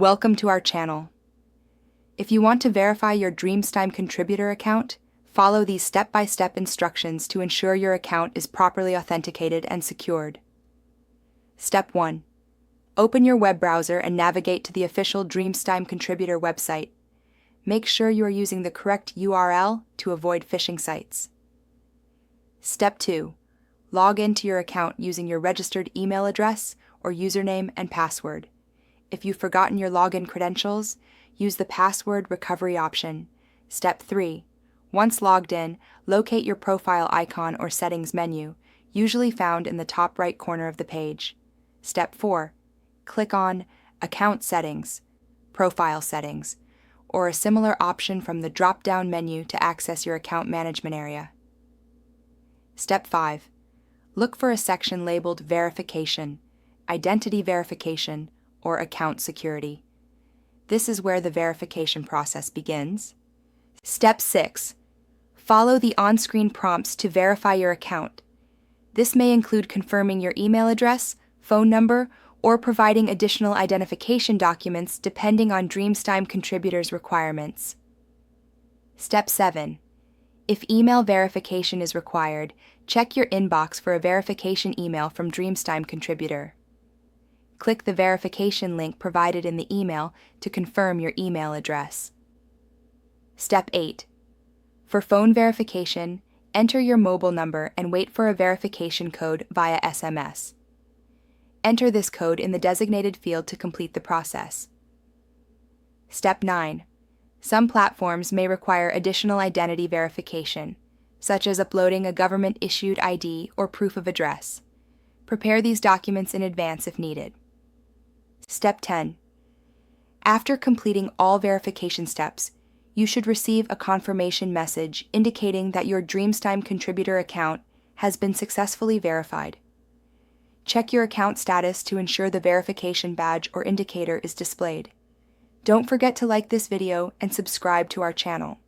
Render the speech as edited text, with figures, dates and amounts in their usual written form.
Welcome to our channel. If you want to verify your Dreamstime contributor account, follow these step-by-step instructions to ensure your account is properly authenticated and secured. Step 1. Open your web browser and navigate to the official Dreamstime contributor website. Make sure you are using the correct URL to avoid phishing sites. Step 2. Log into your account using your registered email address or username and password. If you've forgotten your login credentials, use the password recovery option. Step 3. Once logged in, locate your profile icon or settings menu, usually found in the top right corner of the page. Step 4. Click on Account Settings, Profile Settings, or a similar option from the drop-down menu to access your account management area. Step 5. Look for a section labeled Verification, Identity Verification, or Account Security. This is where the verification process begins. Step 6. Follow the on-screen prompts to verify your account. This may include confirming your email address, phone number, or providing additional identification documents depending on Dreamstime contributors' requirements. Step 7. If email verification is required, check your inbox for a verification email from Dreamstime contributor. Click the verification link provided in the email to confirm your email address. Step 8. For phone verification, enter your mobile number and wait for a verification code via SMS. Enter this code in the designated field to complete the process. Step 9. Some platforms may require additional identity verification, such as uploading a government-issued ID or proof of address. Prepare these documents in advance if needed. Step 10. After completing all verification steps, you should receive a confirmation message indicating that your Dreamstime contributor account has been successfully verified. Check your account status to ensure the verification badge or indicator is displayed. Don't forget to like this video and subscribe to our channel.